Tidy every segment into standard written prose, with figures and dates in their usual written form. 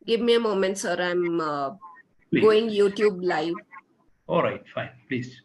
Give me a moment, sir. I'm Please. going YouTube live. All right, fine, please.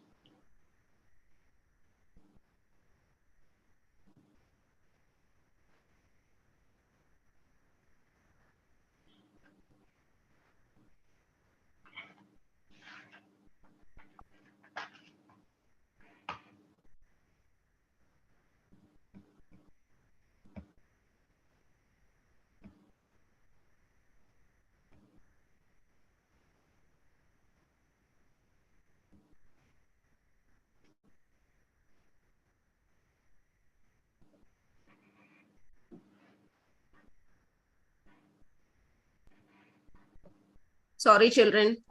Sorry, children.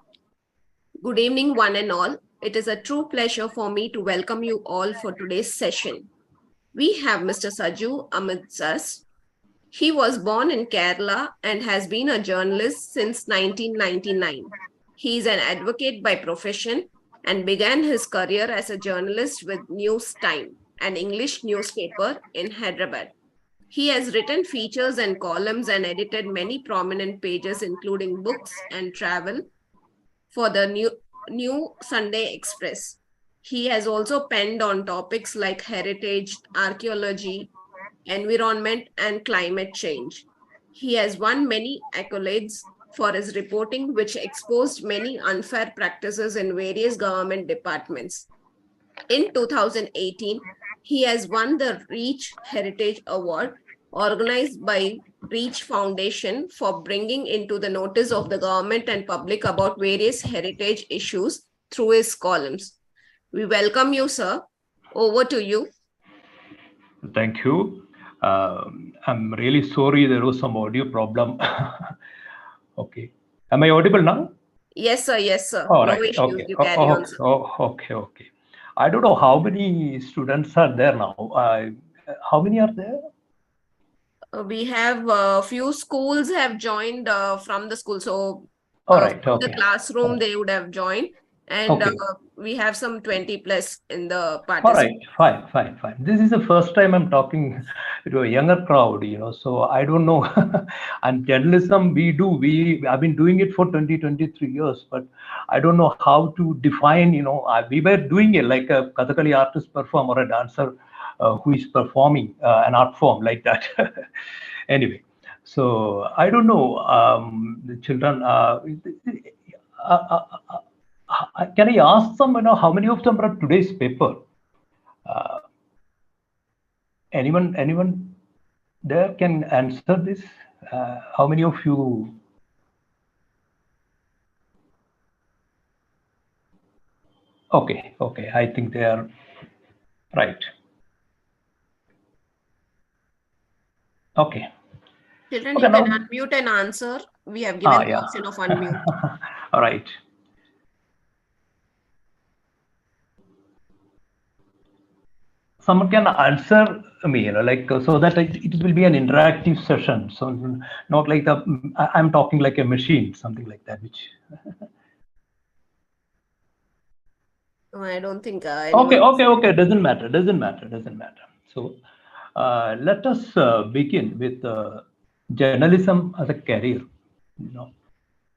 Good evening, one and all. It is a true pleasure for me to welcome you all for today's session. We have Mr. Saju amidst us. He was born in Kerala and has been a journalist since 1999. He is an advocate by profession and began his career as a journalist with News Time, an English newspaper in Hyderabad. He has written features and columns and edited many prominent pages, including books and travel, for the New Sunday Express. He has also penned on topics like heritage, archaeology, environment, and climate change. He has won many accolades for his reporting, which exposed many unfair practices in various government departments. In 2018, he has won the Reach Heritage Award organized by Reach Foundation for bringing into the notice of the government and public about various heritage issues through his columns. We welcome you, sir. Over to you. Thank you. I'm really sorry there was some audio problem. Okay. Am I audible now? Yes, sir. Yes, sir. All No right. issues. Okay. You carry on, sir. Okay. I don't know how many students are there now. How many are there? We have a few schools have joined from the school. So All right. from the Okay. classroom, they would have joined. And Okay. we have some 20 plus in the All participants. right. Fine. This is the first time I'm talking to a younger crowd, so I don't know. And journalism, I've been doing it for 23 years, but I don't know how to define, we were doing it like a Kathakali artist perform or a dancer who is performing an art form like that. Anyway, so I don't know, the children, can I ask them, how many of them read today's paper? Anyone there can answer this? How many of you? Okay. I think they are right. Okay. Children, Okay, you can now. unmute and answer. We have given the Yeah. option of unmute. All right. Someone can answer me, so that it will be an interactive session. So not like I'm talking like a machine, something like that. Which. No, I don't think. Okay. Doesn't matter. So let us begin with journalism as a career.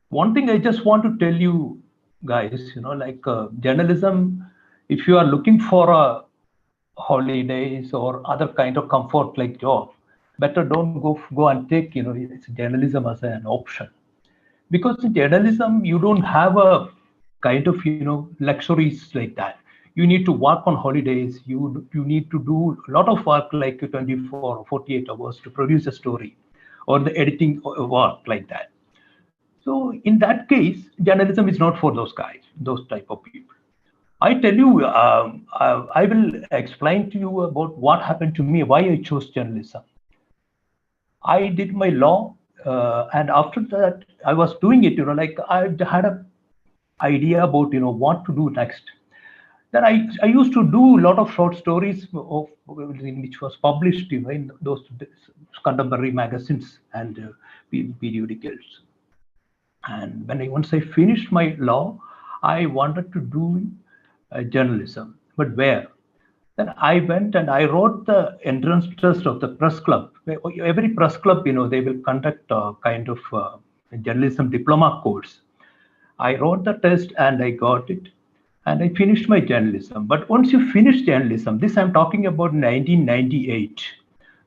One thing I just want to tell you guys, journalism, if you are looking for a holidays or other kind of comfort like job, better don't go and take it's journalism as an option, because in journalism you don't have a kind of luxuries like that. You need to work on holidays, you need to do a lot of work like 24 or 48 hours to produce a story, or the editing work like that. So in that case, journalism is not for those guys, those type of people. I tell you, I will explain to you about what happened to me, why I chose journalism. I did my law, and after that, I was doing it. I had a idea about what to do next. Then I used to do a lot of short stories which was published in those contemporary magazines and periodicals. And once I finished my law, I wanted to do journalism, but where? Then I went and I wrote the entrance test of the press club. Every press club, they will conduct a kind of journalism diploma course. I wrote the test and I got it, and I finished my journalism. But once you finish journalism, this I'm talking about 1998.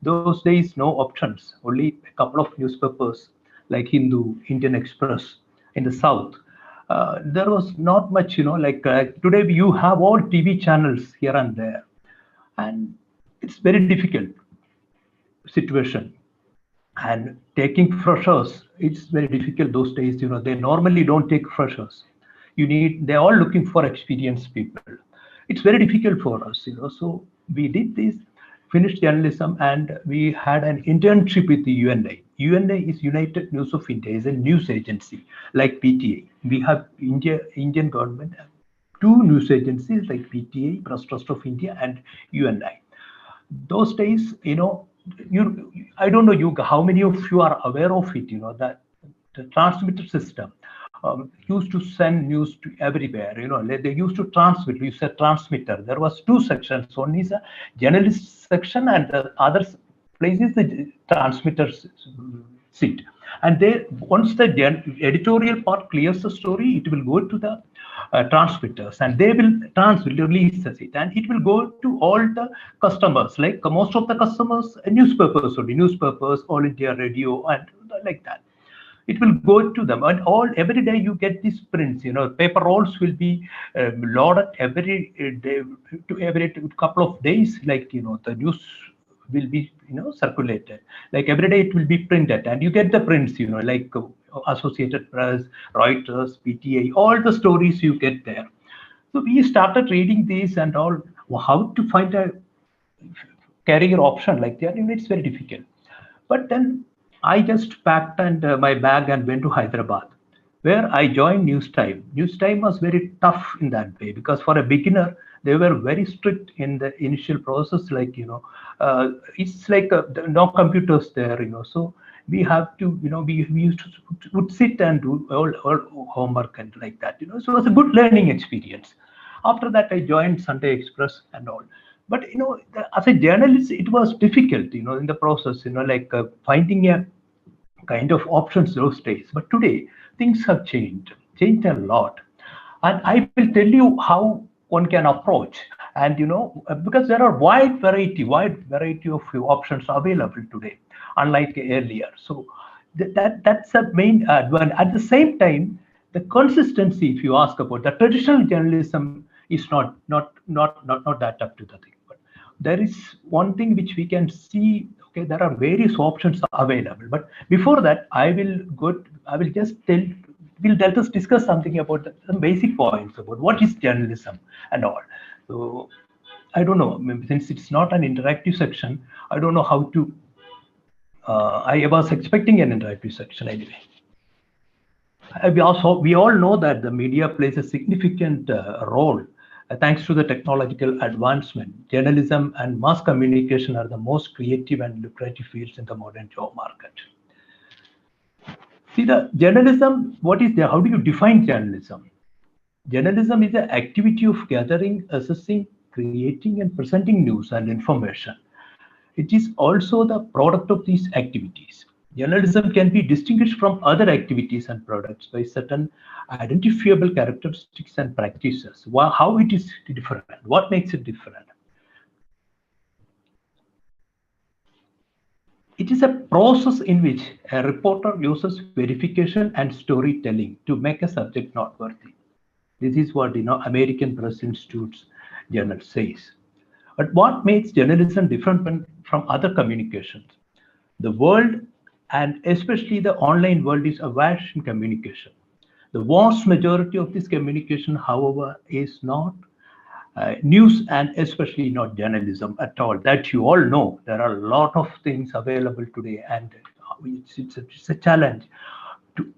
Those days, no options, only a couple of newspapers like Hindu, Indian Express in the South. There was not much, like today you have all TV channels here and there, and it's very difficult situation. And taking freshers, it's very difficult those days. They normally don't take freshers. They're all looking for experienced people. It's very difficult for us. So we did this, finished journalism, and we had an internship with the UNA. UNA is United News of India, is a news agency like PTA. We have Indian government, two news agencies like PTA, Press Trust of India, and UNA. Those days, I don't know how many of you are aware of it. That the transmitter system used to send news to everywhere. They used to transmit. We said transmitter. There was two sections. One is a journalist section, and the other place is the transmitter seat. And once the editorial part clears the story, it will go to the transmitters, and they will release it, and it will go to all the customers. Like most of the customers, newspapers, All India Radio, and like that. It will go to them, and every day you get these prints. Paper rolls will be loaded every day, every couple of days. Like the news will be circulated. Like every day it will be printed, and you get the prints. Like Associated Press, Reuters, PTA, all the stories you get there. So we started reading these and all. How to find a career option like that? It's very difficult. But then I just packed my bag and went to Hyderabad, where I joined News Time. News Time was very tough in that way, because for a beginner, they were very strict in the initial process. Like, it's like no computers there, so we have to, we used to would sit and do all homework and like that, so it was a good learning experience. After that, I joined Sunday Express and all. But, as a journalist, it was difficult, in the process, like finding a kind of options those days. But today, things have changed a lot. And I will tell you how one can approach. And, because there are wide variety of options available today, unlike earlier. So that's a main advantage. At the same time, the consistency, if you ask about the traditional journalism, is not that up to the thing. But there is one thing which we can see. Okay, there are various options available. But before that, let us discuss something about some basic points about what is journalism and all. So I don't know, since it's not an interactive section, I don't know how to. I was expecting an interactive section anyway. We all know that the media plays a significant role. Thanks to the technological advancement, journalism and mass communication are the most creative and lucrative fields in the modern job market. See, the journalism, what is there? How do you define journalism? Journalism is the activity of gathering, assessing, creating, and presenting news and information. It is also the product of these activities. Journalism can be distinguished from other activities and products by certain identifiable characteristics and practices. How it is different? What makes it different? It is a process in which a reporter uses verification and storytelling to make a subject noteworthy. This is what American Press Institute's journal says. But what makes journalism different from other communications? The world, and especially the online world, is awash in communication. The vast majority of this communication, however, is not news, and especially not journalism at all. That you all know. There are a lot of things available today, and it's a challenge to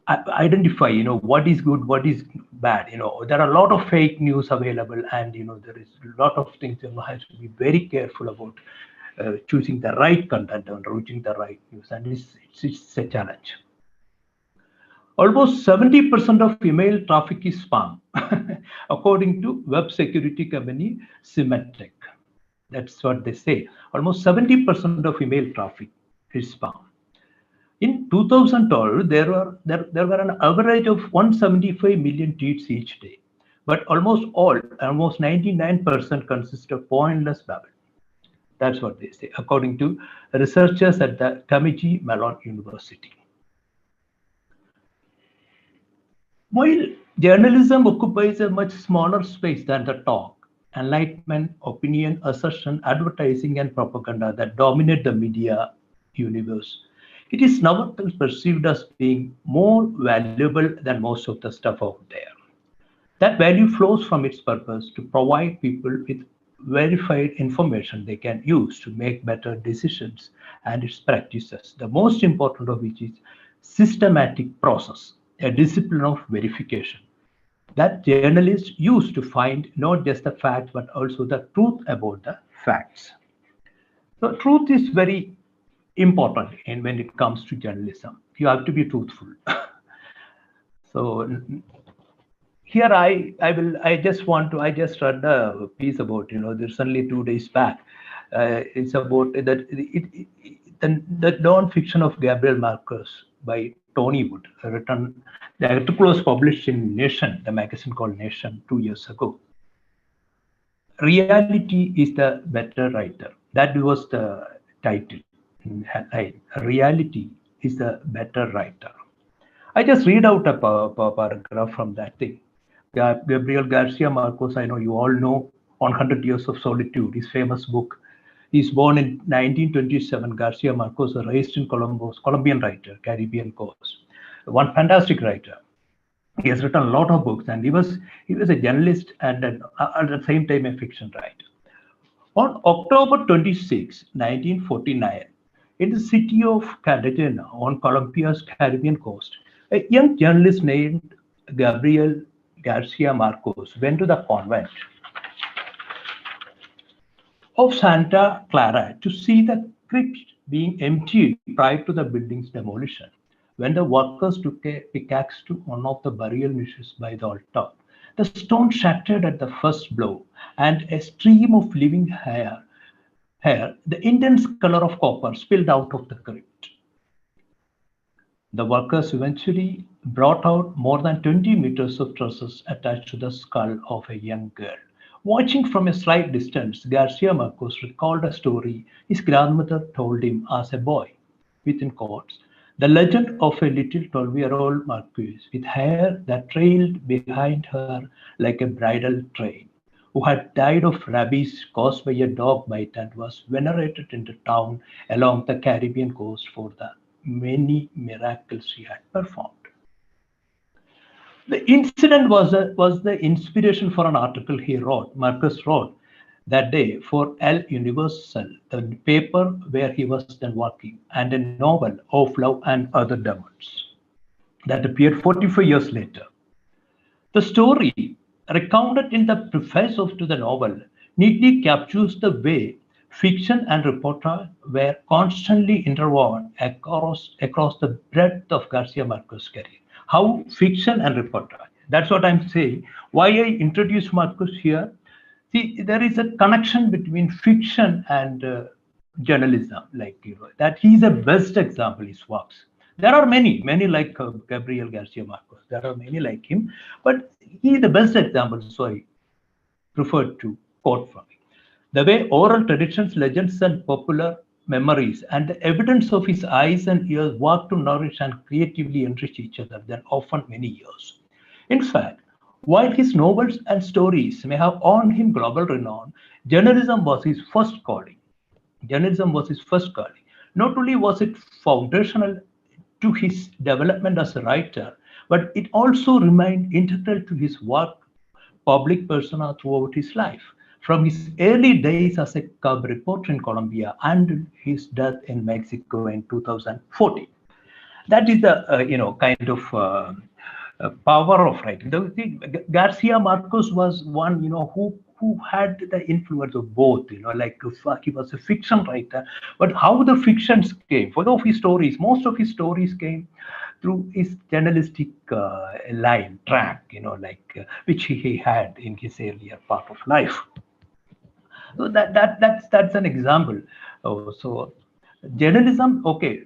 identify, what is good, what is bad. There are a lot of fake news available, and there is a lot of things you have to be very careful about choosing the right content and reaching the right news, and it's a challenge. Almost 70% of email traffic is spam, according to web security company Symantec. That's what they say. Almost 70% of email traffic is spam. In 2012, there were an average of 175 million tweets each day, but almost 99% consist of pointless babble. That's what they say, according to researchers at the Carnegie Mellon University. While journalism occupies a much smaller space than the talk, enlightenment, opinion, assertion, advertising, and propaganda that dominate the media universe, it is now perceived as being more valuable than most of the stuff out there. That value flows from its purpose to provide people with verified information they can use to make better decisions and its practices, the most important of which is systematic process, a discipline of verification that journalists use to find not just the facts but also the truth about the facts. So truth is very important when it comes to journalism. You have to be truthful. So here I just read a piece about, there's only 2 days back. It's about the non-fiction of Gabriel Marcus by Tony Wood, written. The article was published in Nation, the magazine called Nation, 2 years ago. Reality is the better writer. That was the title. Reality is the better writer. I just read out a paragraph from that thing. Gabriel Garcia Marquez, I know you all know, 100 Years of Solitude, his famous book. He's born in 1927. Garcia Marquez was raised in Colombian writer, Caribbean coast. One fantastic writer. He has written a lot of books, and he was a journalist and at the same time a fiction writer. On October 26, 1949, in the city of Cartagena on Colombia's Caribbean coast, a young journalist named Gabriel Garcia Marquez went to the convent of Santa Clara to see the crypt being emptied prior to the building's demolition. When the workers took a pickaxe to one of the burial niches by the altar, the stone shattered at the first blow, and a stream of living hair, the intense color of copper, spilled out of the crypt. The workers eventually brought out more than 20 meters of trusses attached to the skull of a young girl. Watching from a slight distance, Garcia Marquez recalled a story his grandmother told him as a boy, within quotes, the legend of a little 12-year-old Marquise with hair that trailed behind her like a bridal train, who had died of rabies caused by a dog bite and was venerated in the town along the Caribbean coast for the many miracles she had performed. The incident was the inspiration for an article Marcus wrote that day for El Universal, the paper where he was then working, and a novel of love and other demons that appeared 45 years later. The story, recounted in the preface to the novel, neatly captures the way fiction and reportage were constantly interwoven across the breadth of Garcia Marquez's career. How fiction and reportage. That's what I'm saying. Why I introduced Marcus here. See, there is a connection between fiction and journalism, that he's the best example, his works. There are many like Gabriel Garcia Marquez. There are many like him, but he's the best example, so I prefer to quote from him. The way oral traditions, legends, and popular memories and the evidence of his eyes and ears work to nourish and creatively enrich each other, then often many years. In fact, while his novels and stories may have earned him global renown, journalism was his first calling. Not only was it foundational to his development as a writer, but it also remained integral to his work, public persona throughout his life, from his early days as a cub reporter in Colombia and his death in Mexico in 2014. That is the kind of power of writing. Garcia Marquez was one who had the influence of both. He was a fiction writer, but how the fictions came, most of his stories came through his journalistic track, which he had in his earlier part of life. So that's an example. So journalism, okay,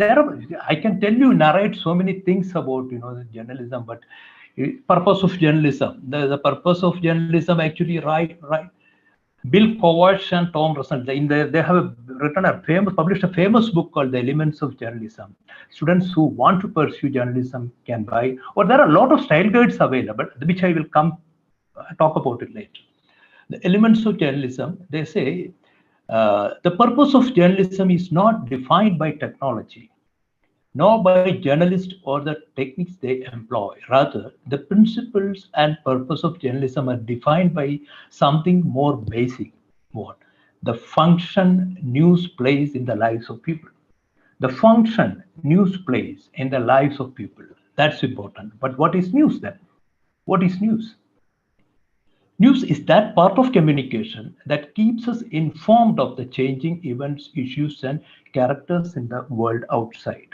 I can tell you, narrate so many things about, the journalism, but purpose of journalism, the purpose of journalism actually, right. Bill Kovacs and Tom Russell, they have published a famous book called The Elements of Journalism. Students who want to pursue journalism can buy, or there are a lot of style guides available, which I will talk about it later. The Elements of Journalism, they say, the purpose of journalism is not defined by technology, nor by journalists or the techniques they employ. Rather, the principles and purpose of journalism are defined by something more basic. What? The function news plays in the lives of people. The function news plays in the lives of people. That's important. But what is news then? What is news? News is that part of communication that keeps us informed of the changing events, issues, and characters in the world outside.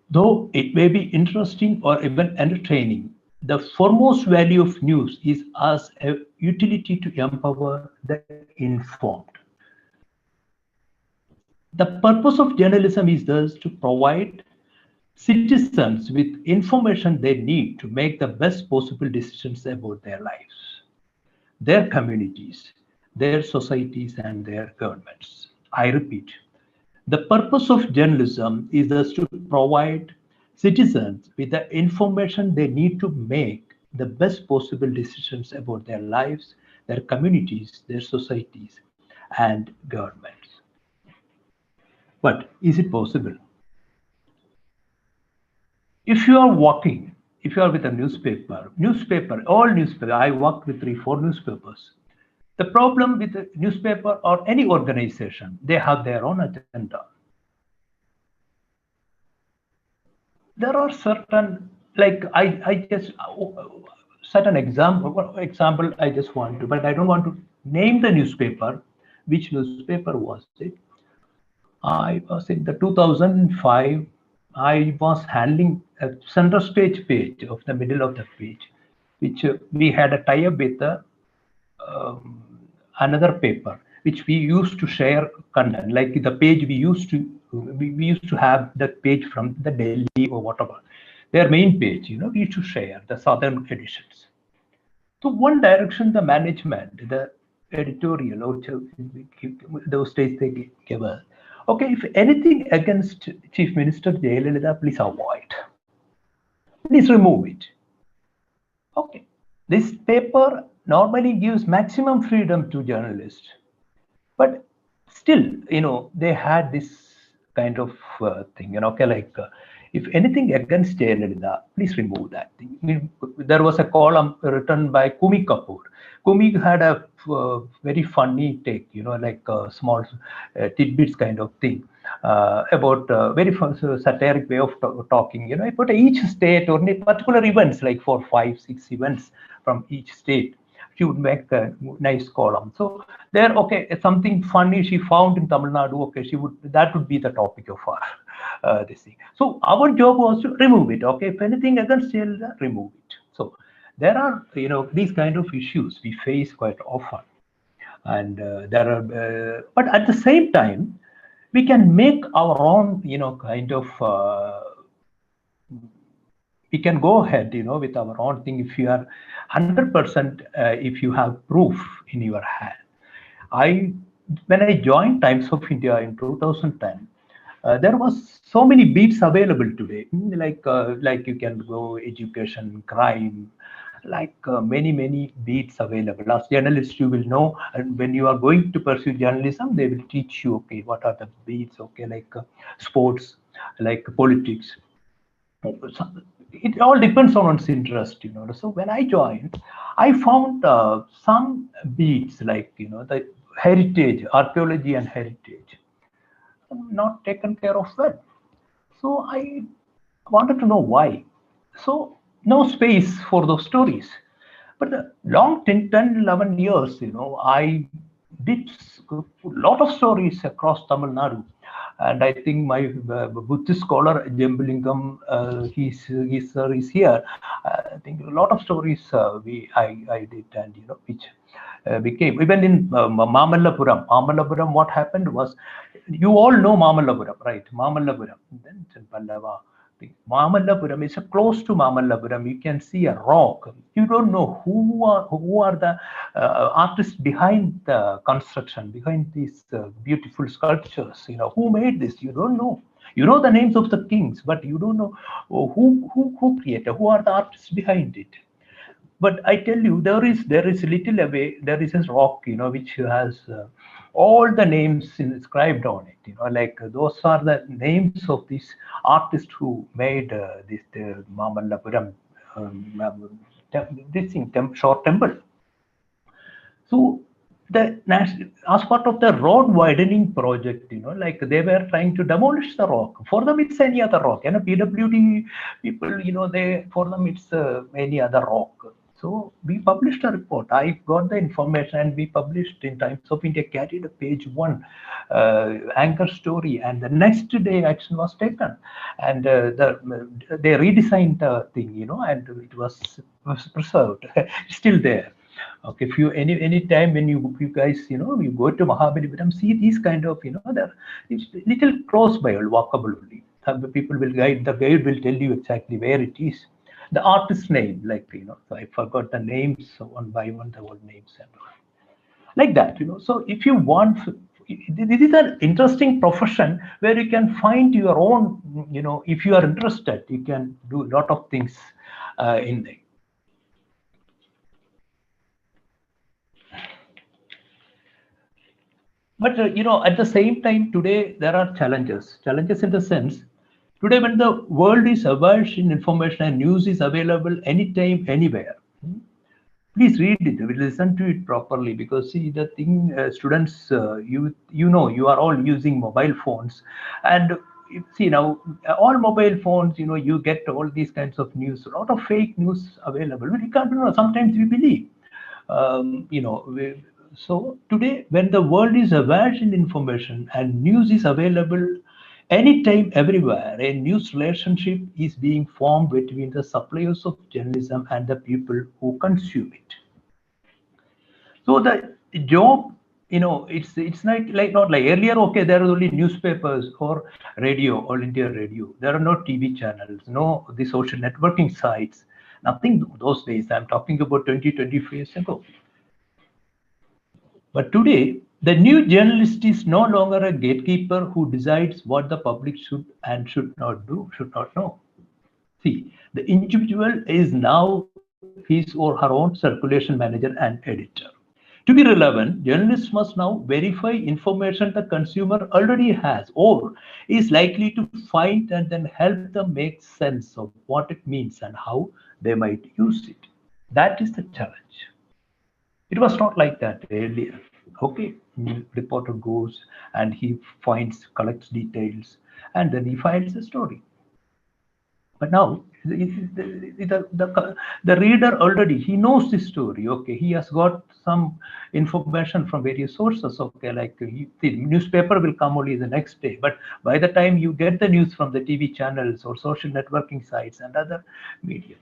Though it may be interesting or even entertaining, the foremost value of news is as a utility to empower the informed. The purpose of journalism is thus to provide citizens with information they need to make the best possible decisions about their lives, their communities, their societies, and their governments. I repeat, the purpose of journalism is thus to provide citizens with the information they need to make the best possible decisions about their lives, their communities, their societies, and governments. But is it possible? If you are walking, if you are with a newspaper, all newspaper, I worked with 3-4 newspapers. The problem with a newspaper or any organization, they have their own agenda. There are certain, like I just certain example I just want to, but I don't want to name the newspaper. Which newspaper was it? I was in the 2005. I was handling a center stage page of the middle of the page, which we had a tie-up with another paper, which we used to share content. Like the page we used to have that page from the Delhi or whatever, their main page. We used to share the southern editions. So one direction, the management, the editorial, or those days they gave us. Okay, if anything against Chief Minister Jayalalitha, please avoid. Please remove it. Okay. This paper normally gives maximum freedom to journalists. But still, they had this kind of thing, if anything against Jayalalitha, please remove that thing. There was a column written by Kumi Kapoor. Kumi had a very funny take, small tidbits kind of thing about very satiric way of talking, about each state or particular events, like 4, 5, 6 events from each state. She would make a nice column. So there, okay, something funny she found in Tamil Nadu, okay, that would be the topic of this thing. So our job was to remove it. Okay, if anything against Jayalalitha, remove it. So there are, these kind of issues we face quite often, and there are, but at the same time, we can make our own, we can go ahead, with our own thing if you are 100%, if you have proof in your hand. When I joined Times of India in 2010, there was so many beats available today, like you can go education, crime, many beats available. As journalists, you will know, and when you are going to pursue journalism, they will teach you, okay, what are the beats, okay, like sports, like politics. It all depends on one's interest, So when I joined, I found some beats like, the heritage, archaeology and heritage, not taken care of well. So I wanted to know why. So no space for those stories. But the long 10, 11 years, I did a lot of stories across Tamil Nadu. And I think my Buddhist scholar, Jambulingam, he is here. I think a lot of stories I did, and which became, even in Mamallapuram. Mamallapuram, what happened was, you all know Mamallapuram, right? Mamallapuram. Then Pallava. Mamallapuram is close to Mamallapuram. You can see a rock. You don't know who are the artists behind the construction, behind these beautiful sculptures. Who made this? You don't know. You know the names of the kings, but you don't know who created, who are the artists behind it. But I tell you, there is little away. There is a rock, which has all the names inscribed on it. Like those are the names of these artists who made this Mamallapuram, this thing, short temple. So as part of the road widening project, like they were trying to demolish the rock. For them, it's any other rock. PWD people, for them it's any other rock. So we published a report. I got the information and we published in Times of India, carried a page 1 anchor story, and the next day action was taken, and they redesigned the thing, and it was preserved, still there. Okay, if you any time when you guys you go to Mahabalipuram, see these kind of they're little close by, walkable only. The people will guide. The guide will tell you exactly where it is. The artist name, like so I forgot the names one by one, the old names and all. Like that, So if you want, this is an interesting profession where you can find your own. If you are interested, you can do a lot of things in there. But at the same time, today there are challenges. Challenges in the sense, today when the world is awash in information and news is available anytime, anywhere. Please read it. Listen to it properly, because see the thing, students, you are all using mobile phones, and see now all mobile phones, you get all these kinds of news, a lot of fake news available. We can't sometimes we believe, so today, when the world is awash in information and news is available anytime, everywhere, a news relationship is being formed between the suppliers of journalism and the people who consume it. So the job, it's not like earlier. Okay, there are only newspapers or radio, All India Radio. There are no TV channels, no the social networking sites. Nothing those days. I'm talking about 20-25 years ago. But today, the new journalist is no longer a gatekeeper who decides what the public should and should not do, should not know. See, the individual is now his or her own circulation manager and editor. To be relevant, journalists must now verify information the consumer already has or is likely to find, and then help them make sense of what it means and how they might use it. That is the challenge. It was not like that earlier. Okay, reporter goes and he collects details, and then he files a story. But now the reader already, he knows the story. Okay, he has got some information from various sources. Okay, like the newspaper will come only the next day, but by the time you get the news from the TV channels or social networking sites and other media,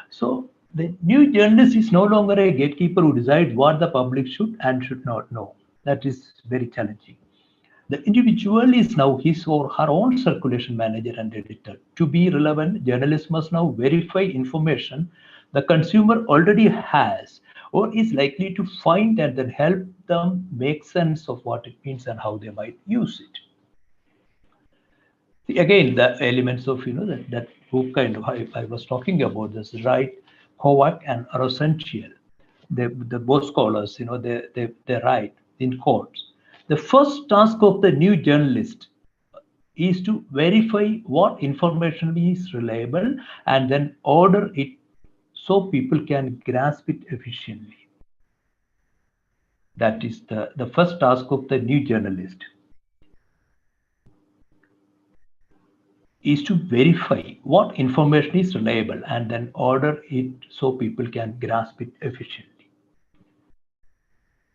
so the new journalist is no longer a gatekeeper who decides what the public should and should not know. That is very challenging. The individual is now his or her own circulation manager and editor. To be relevant, journalists must now verify information the consumer already has or is likely to find, and then help them make sense of what it means and how they might use it. See, again, the elements of that book kind of I was talking about this, right? Kovac and Rosentiel, the both scholars, they write in quotes. The first task of the new journalist is to verify what information is reliable and then order it so people can grasp it efficiently. That is the first task of the new journalist, is to verify what information is reliable and then order it so people can grasp it efficiently.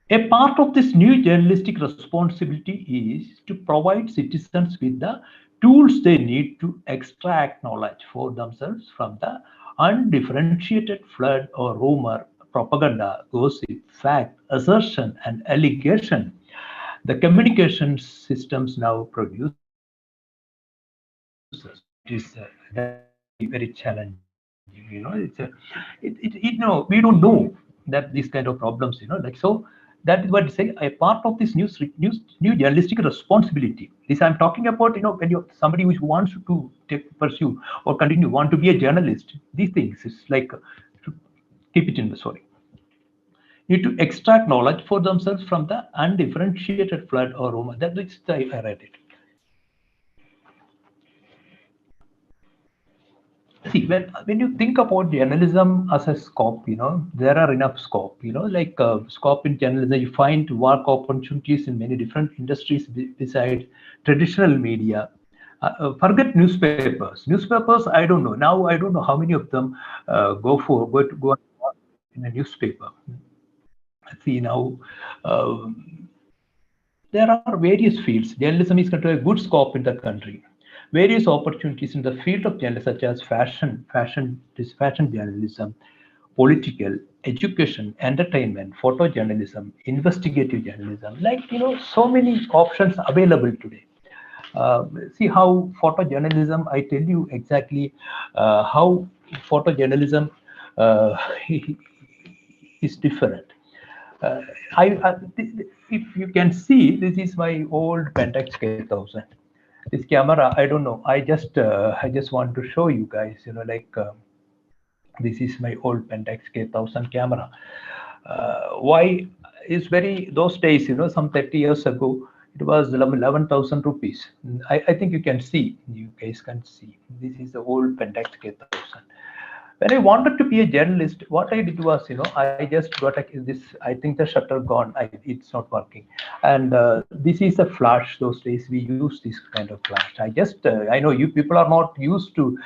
A part of this new journalistic responsibility is to provide citizens with the tools they need to extract knowledge for themselves from the undifferentiated flood or rumor, propaganda, gossip, fact, assertion, and allegation the communication systems now produce is very challenging. We don't know that these kind of problems, so that is what I say. A part of this new journalistic responsibility. This I'm talking about, when you're somebody who wants to pursue or continue, want to be a journalist. These things is like to keep it in the story. Need to extract knowledge for themselves from the undifferentiated flood or rumor. That is the I read it. See, when you think about journalism as a scope, there are enough scope, like scope in journalism, you find work opportunities in many different industries besides traditional media. Forget newspapers. Newspapers, I don't know. Now, I don't know how many of them go in a newspaper. See, now, there are various fields. Journalism is going to have a good scope in the country. Various opportunities in the field of journalism, such as fashion journalism, political, education, entertainment, photojournalism, investigative journalism. Like, so many options available today. See how photojournalism, I tell you exactly how photojournalism is different. Uh, if you can see, this is my old Pentax K1000. This camera, I don't know. I just want to show you guys. This is my old Pentax K1000 camera. Why is very those days? Some 30 years ago, it was 11,000 rupees. I think you can see. You guys can see. This is the old Pentax K1000. When I wanted to be a journalist, what I did was, I just got this. I think the shutter gone. It's not working. And this is a flash. Those days we use this kind of flash. I know you people are not used to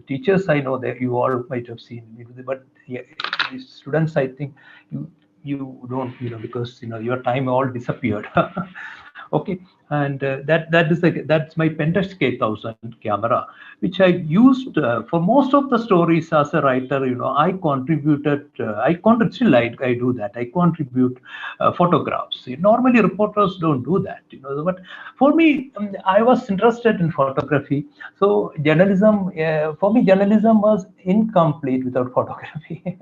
teachers. I know that you all might have seen, but yeah, students, I think you don't, because your time all disappeared. Okay, and that's my Pentax K1000 camera, which I used for most of the stories as a writer. I contributed. Still I do that. I contribute photographs. Normally reporters don't do that. But for me, I was interested in photography. So journalism, for me, journalism was incomplete without photography.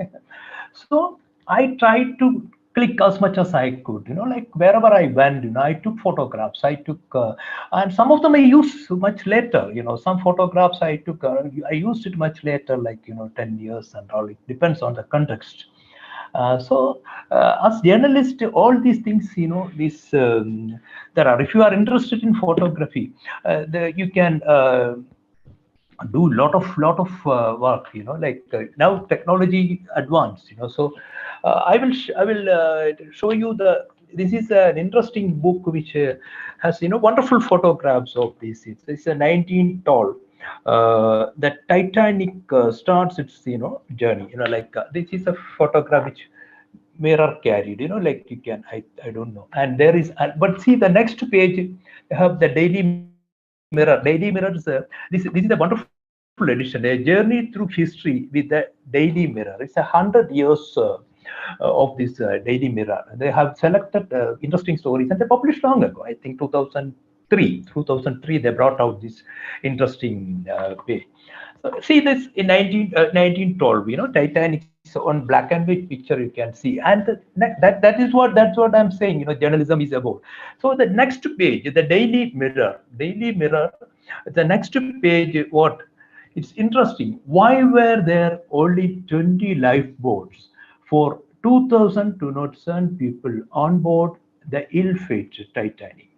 So I tried to click as much as I could, like wherever I went, I took photographs. And some of them I used much later, some photographs I used it much later, like, 10 years and all. It depends on the context. As journalist, all these things, there are, if you are interested in photography, you can do lot of work, like now technology advanced, so I will show you this is an interesting book which has wonderful photographs of this. It's a 19 tall. The Titanic starts its journey, like this is a photograph which mirror carried, like you can, I don't know. And there is but see the next page, you have the Daily Mirror. Daily Mirror is this is a wonderful edition, a journey through history with the Daily Mirror. It's 100 years of this Daily Mirror. They have selected interesting stories, and they published long ago. I think 2003 they brought out this interesting page. So see this in 1912, Titanic's on black and white picture you can see, and that's what I'm saying. Journalism is about. So the next page, the Daily Mirror, the next page, what? It's interesting. Why were there only 20 lifeboats for 2,207 people on board the ill-fated Titanic?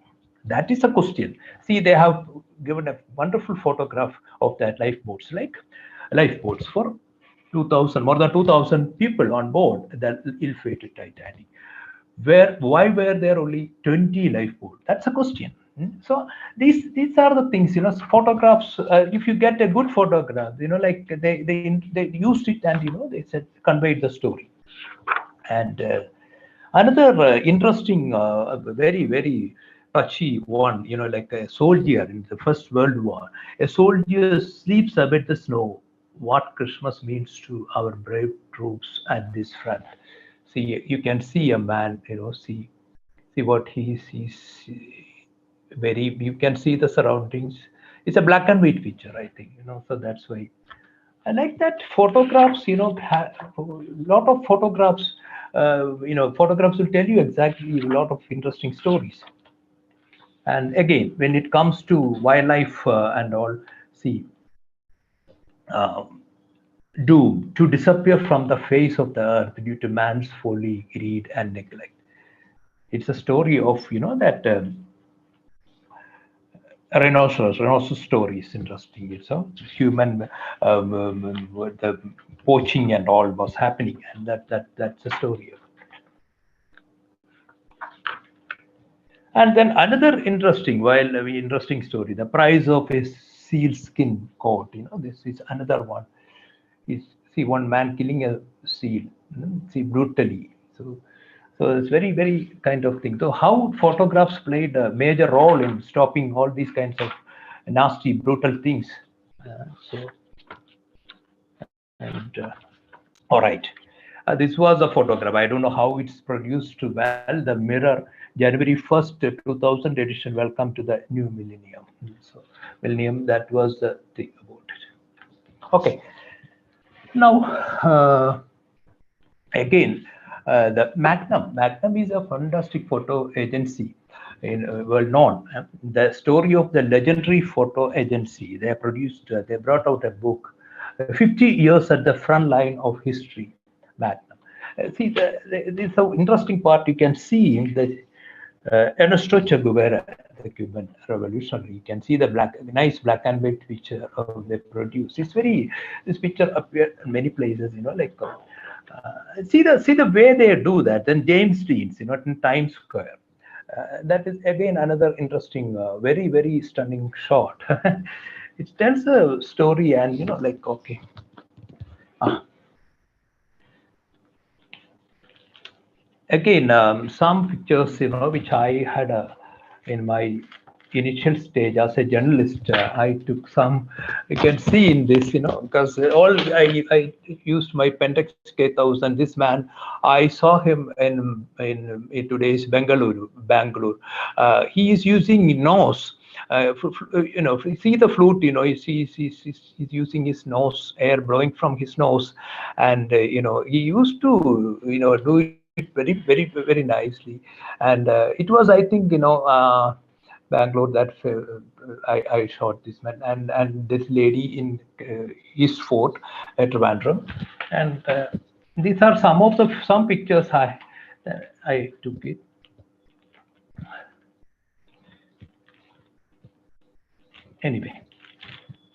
That is a question. See, they have given a wonderful photograph of that lifeboats for 2,000, more than 2,000 people on board the ill-fated Titanic. Why were there only 20 lifeboats? That's a question. So these are the things, photographs. If you get a good photograph, like they used it, and they said conveyed the story. And another interesting, very touchy one, like a soldier in the First World War. A soldier sleeps amid the snow. What Christmas means to our brave troops at this front. See, you can see a man, See what he's very, you can see the surroundings. It's a black and white picture, I think, so that's why I like that. Photographs, a lot of photographs, photographs will tell you exactly a lot of interesting stories. And again, when it comes to wildlife and all, see, uh, doomed to disappear from the face of the earth due to man's folly, greed, and neglect. It's a story of, that rhinoceros story is interesting. It's a human, the poaching and all was happening, and that's the story of it. And then another interesting story, the price of a seal skin coat. This is another one. Is see one man killing a seal, see brutally. So it's very, very kind of thing. So how photographs played a major role in stopping all these kinds of nasty, brutal things. So, and all right. This was a photograph. I don't know how it's produced well. The Mirror, January 1st, 2000 edition. Welcome to the new millennium. So, millennium, that was the thing about it. Okay. Now, again, the Magnum is a fantastic photo agency, well known. The story of the legendary photo agency. They brought out a book, 50 years at the front line of history, Magnum. See, this is an interesting part. You can see in the Ernesto Che Guevara, the Cuban revolutionary. You can see the nice black and white picture they produce. This picture appeared in many places, like. See the way they do that. Then James Dean's, in Times Square. That is again another interesting, very, very stunning shot. It tells a story, and like okay. Again, some pictures, which I had in my initial stage as a journalist. I took some. You can see in this, because I used my Pentax K1000. This man, I saw him in today's Bangalore. He is using nose. See the flute. He's using his nose, air blowing from his nose, and he used to do it very, very, very nicely. And it was, I think, Bangalore that I shot this man and this lady in East Fort at Trivandrum, and these are some pictures I took it. Anyway,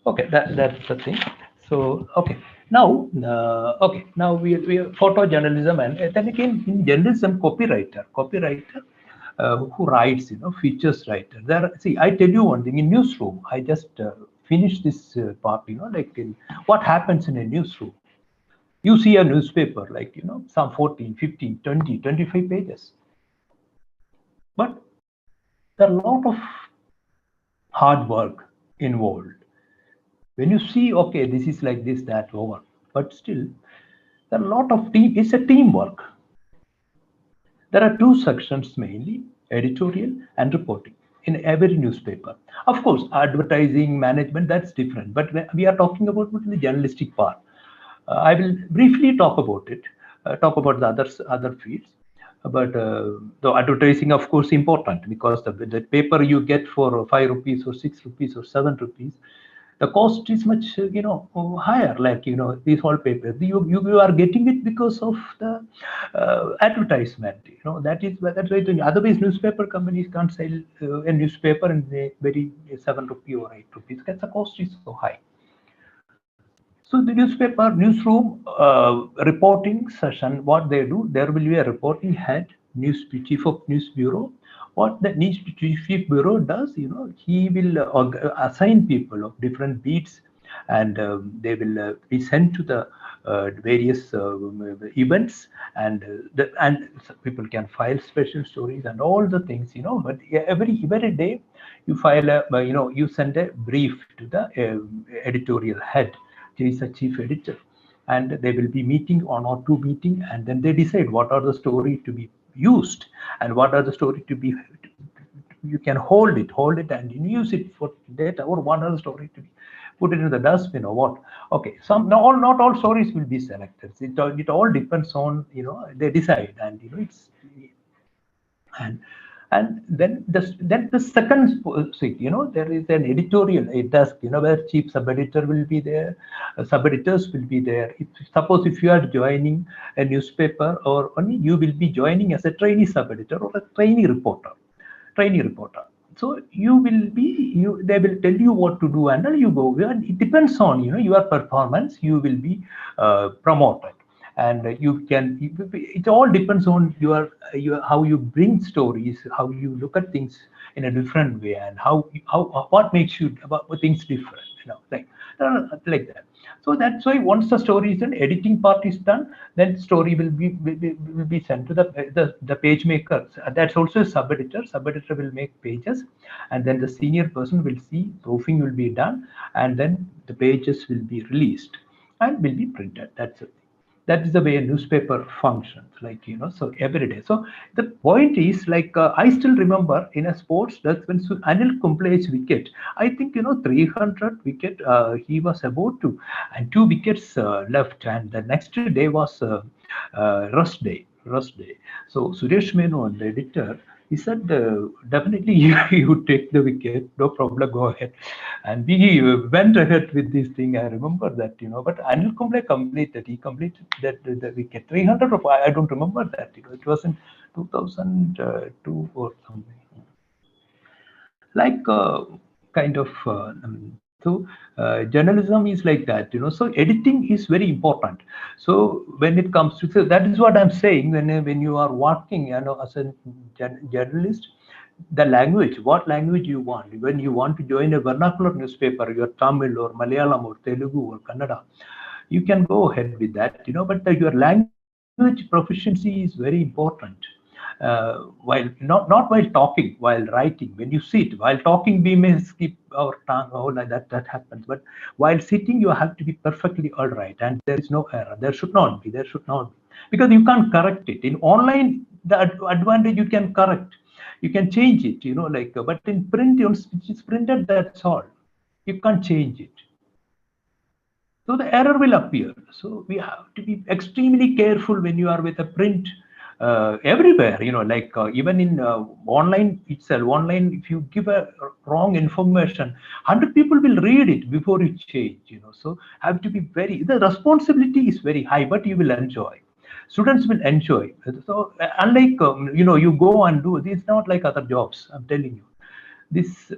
okay, that's the thing. So okay, now now we are photojournalism, and then again in journalism, copywriter. Who writes, features writer. See, I tell you one thing, in newsroom, I just finished this part, like what happens in a newsroom. You see a newspaper, like, some 14, 15, 20, 25 pages. But there are a lot of hard work involved. When you see, okay, this is like this, that, over. But still, there are a lot of it's a teamwork. There are two sections mainly, editorial and reporting, in every newspaper. Of course, advertising, management, that's different. But we are talking about the journalistic part. I will briefly talk about it, talk about the other fields. But the advertising, of course, important, because the paper you get for 5 rupees or 6 rupees or 7 rupees, the cost is much higher. Like these whole papers, you are getting it because of the advertisement. That's why otherwise newspaper companies can't sell a newspaper in the very 7 rupee or 8 rupees because the cost is so high. So the newsroom reporting session, what they do, there will be a reporting head, chief of news bureau. What the chief bureau does, he will assign people of different beats, and they will be sent to the various events, and people can file special stories and all the things, But every day, you file you send a brief to the editorial head. There is a chief editor, and they will be meeting 1 or 2 meetings, and then they decide what are the story to be used, and what are the story to be, you can hold it and use it for data, or what are the story to be put it in the dustbin or what. Okay, not all stories will be selected. It all depends on, they decide, and it's, and then the second suite, there is an editorial desk, where chief sub-editor will be there, sub-editors will be there. Suppose if you are joining a newspaper, or only you will be joining as a trainee sub-editor or a trainee reporter. So you will be, they will tell you what to do, and then you go. And it depends on, your performance. You will be promoted, and you can. It all depends on your how you bring stories, how you look at things in a different way, and how what makes you about things different. Like that. So that's why once the story is done, editing part is done, then story will be sent to the page maker. That's also a sub-editor. Sub-editor will make pages, and then the senior person will see, proofing will be done, and then the pages will be released and will be printed. That's it. That is the way a newspaper functions, so every day. So the point is, I still remember in a sports, that's when Anil Kumble's wicket, I think, 300 wicket, he was about to, and 2 wickets left, and the next day was rest day. So Suresh Menon, the editor, he said, definitely you take the wicket, no problem, go ahead. And we went ahead with this thing. I remember that, but Anil Kumble completed. He completed that the wicket 300 of, I don't remember that. It was in 2002 or something. Kind of. Journalism is like that, So editing is very important. So when it comes to, so that is what I'm saying. When you are working, as a journalist, the language, what language you want. When you want to join a vernacular newspaper, your Tamil or Malayalam or Telugu or Kannada, you can go ahead with that, But your language proficiency is very important. While not while talking, while writing, when you sit, while talking, we may skip our tongue, like that happens. But while sitting, you have to be perfectly all right, and there is no error. There should not be, because you can't correct it. In online, the advantage, you can correct, you can change it, but in print, which is printed, that's all. You can't change it. So the error will appear. So we have to be extremely careful when you are with a print. Everywhere, even in online itself, if you give a wrong information, 100 people will read it before you change, So have to be the responsibility is very high, but you will enjoy. Students will enjoy. So unlike, you go and do, it's not like other jobs, I'm telling you.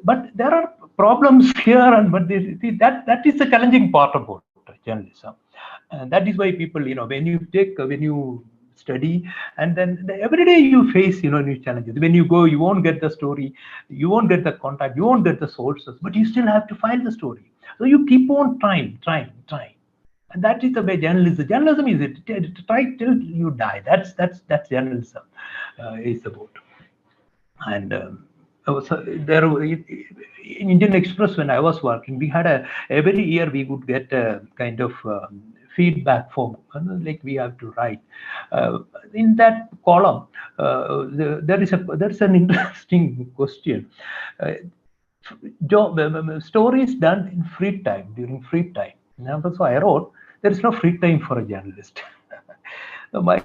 But there are problems here, but that is the challenging part about journalism. And that is why people, when you study, and then every day you face, new challenges. When you go, you won't get the story, you won't get the contact, you won't get the sources, but you still have to find the story. So you keep on trying. And that is the way journalism is it. Try till you die. That's journalism is about. And so there in Indian Express, when I was working, we had every year we would get a kind of feedback form, like we have to write. In that column, there's an interesting question. Stories done in free time, during free time. So I wrote, there is no free time for a journalist. My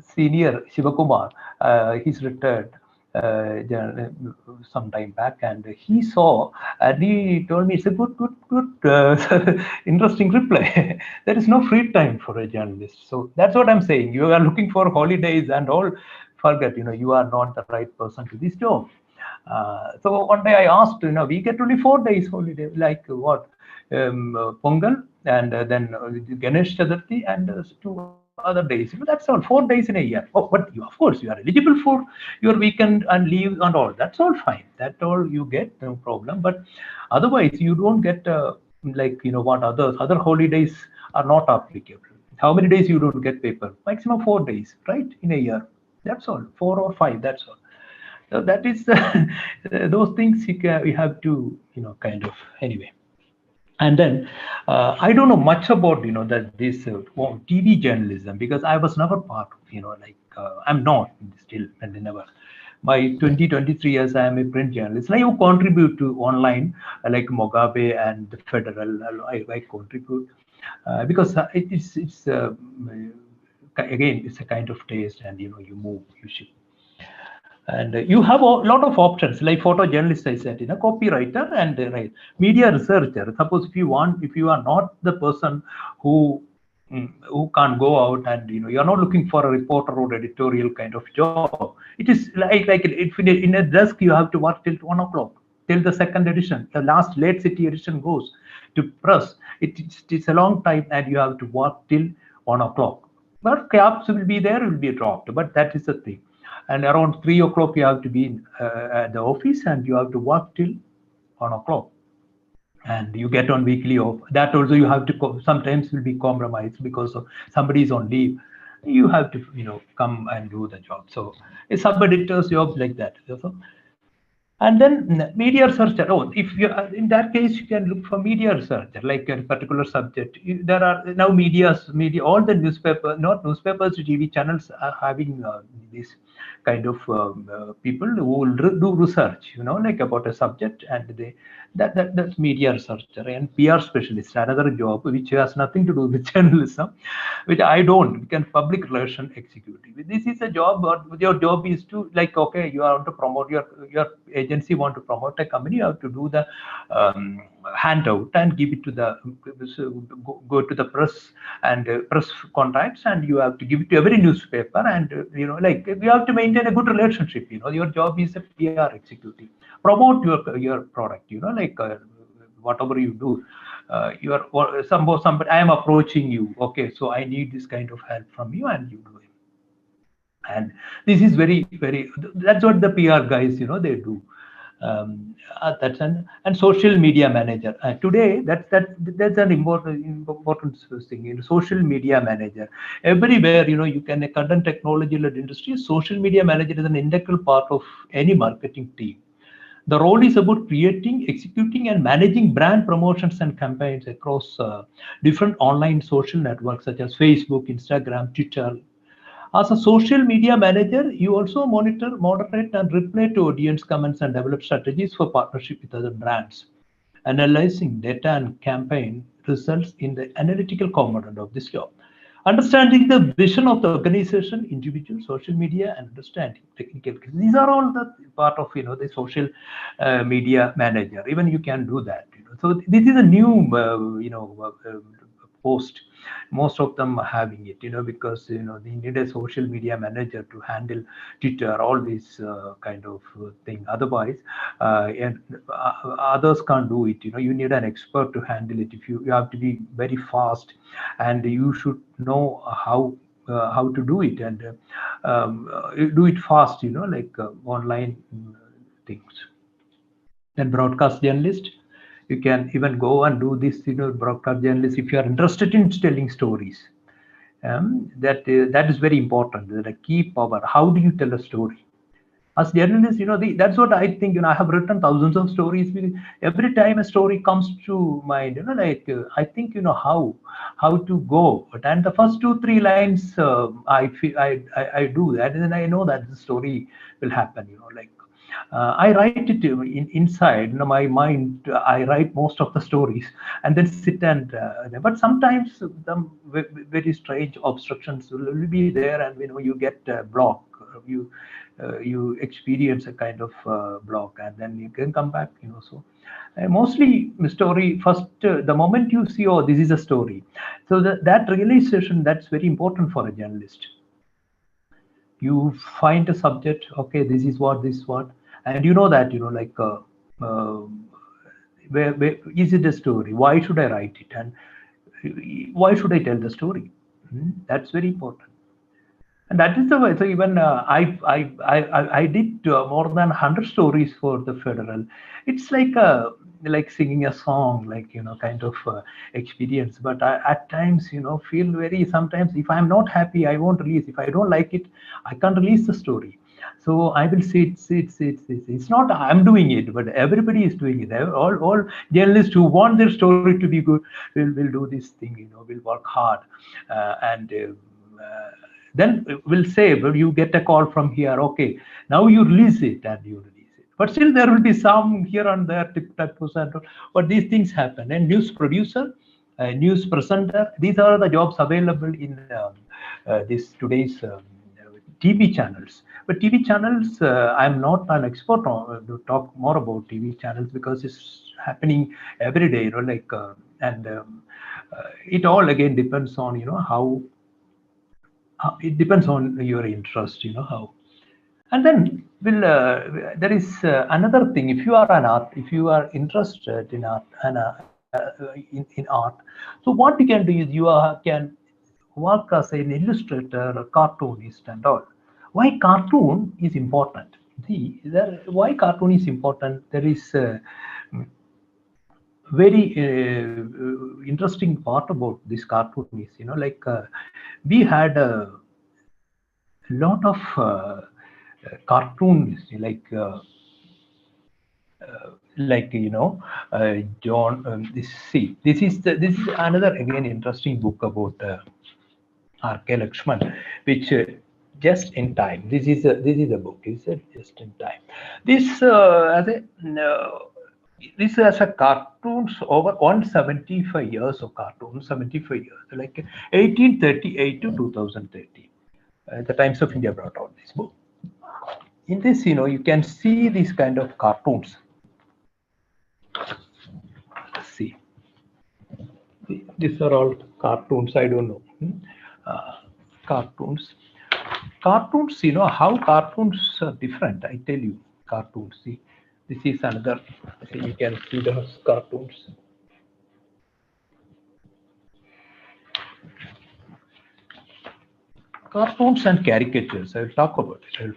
senior Shivakumar, he's retired some time back, and he saw, and he told me, it's a good interesting reply. There is no free time for a journalist. So that's what I'm saying. You are looking for holidays and all, forget, you are not the right person to this job. So one day I asked, we get only 4 days holiday, like what? Pongal, and then Ganesh Chaturthi, and 2 other days. That's all, 4 days in a year. Oh, but of course, you are eligible for your weekend and leave and all. That's all fine. That all you get, no problem. But otherwise, you don't get what other holidays are not applicable. How many days you don't get paper? Maximum 4 days, right, in a year. That's all, 4 or 5. That's all. So that is those things you have to, kind of, anyway. And then I don't know much about that this TV journalism, because I was never part of I'm not still, and never. My 23 years I am a print journalist. I contribute to online like Mogabe and the Federal. I contribute because again it's a kind of taste, and you move, you shift. And you have a lot of options like photojournalist, I said, copywriter and media researcher. Suppose if you are not the person who can't go out, and you're not looking for a reporter or editorial kind of job. It is like if in a desk you have to work till 1 o'clock, till the second edition, the last late city edition goes to press. It's a long time, and you have to work till 1 o'clock. But cabs will be there, will be dropped, but that is the thing. And around 3 o'clock you have to be at the office, and you have to work till 1 o'clock, and you get on weekly off. That also you have to sometimes will be compromised because of somebody is on leave. You have to come and do the job. So it's sub editors jobs like that. So, and then media researcher. Oh, if you in that case, you can look for media researcher, like a particular subject. There are now media, all the newspaper, not newspapers, TV channels are having this kind of people who will do research, like about a subject, and that's media researcher. And PR specialist, another job which has nothing to do with journalism, which I don't. We can public relation executive. This is a job, but your job is to, like, okay, you want to promote your agency, want to promote a company, you have to do the handout and give it to the go to the press and press contacts, and you have to give it to every newspaper, and like you have to maintain a good relationship. Your job is a PR executive. Promote your product. Like whatever you do. You are somebody. I am approaching you. Okay, so I need this kind of help from you, and you do it. And this is very, very. That's what the PR guys, they do. That's and social media manager. Today, that's an important thing. Social media manager. Everywhere, you can a content technology-led industry. Social media manager is an integral part of any marketing team. The role is about creating, executing, and managing brand promotions and campaigns across different online social networks such as Facebook, Instagram, Twitter. As a social media manager, you also monitor, moderate, and reply to audience comments and develop strategies for partnership with other brands. Analyzing data and campaign results in the analytical component of this job. Understanding the vision of the organization, individual, social media, and understanding technical. These are all the part of the social media manager. Even you can do that. So this is a new post. Most of them are having it, because they need a social media manager to handle Twitter, all these kind of thing. Otherwise, and others can't do it. You need an expert to handle it. If you have to be very fast, and you should know how to do it, and do it fast. Like online things. Then broadcast journalist. You can even go and do this, broadcast journalist if you are interested in telling stories. That is very important. The key power. How do you tell a story? As journalists, that's what I think. I have written thousands of stories. Every time a story comes to mind, I think how to go. And the first 2-3 lines, I feel I do that, and then I know that the story will happen. I write it inside my mind. I write most of the stories and then sit and. But sometimes some very strange obstructions will be there, and you get block. You experience a kind of block, and then you can come back. So mostly the story first. The moment you see, oh, this is a story, so that realization, that's very important for a journalist. You find a subject. Okay, this is what, and that like where is it a story? Why should I write it, and why should I tell the story? That's very important. And that is the way. So even I did more than 100 stories for the Federal. It's like singing a song, like kind of experience. But I, at times, feel very. Sometimes, if I'm not happy, I won't release. If I don't like it, I can't release the story. So I will sit. It's not I'm doing it, but everybody is doing it. All journalists who want their story to be good will do this thing. Will work hard, and then we'll say, well, you get a call from here. Okay, now you release it, and you release it. But still, there will be some here and there, but these things happen. And news producer, news presenter, these are the jobs available in this today's TV channels. But TV channels, I'm not an expert on to talk more about TV channels because it's happening every day. It all again depends on how it depends on your interest. How. And then there is another thing. If you are an art, if you are interested in art and in art, so what you can do is can work as an illustrator, a cartoonist, and all. Why cartoon is important? See, why cartoon is important? There is a very interesting part about this cartoon is, we had a lot of cartoons John. This is another again interesting book about R.K. Lakshman, which just in time. This is a book. Is it just in time? This this has a cartoons over 175 years of cartoons, 75 years, like 1838 to 2030. The Times of India brought out this book. In this, you can see these kind of cartoons. Let's see. These are all cartoons. I don't know. Cartoons. Cartoons, how cartoons are different. I tell you, cartoons. See, this is another. See, you can see those cartoons. Cartoons and caricatures. I will talk about it.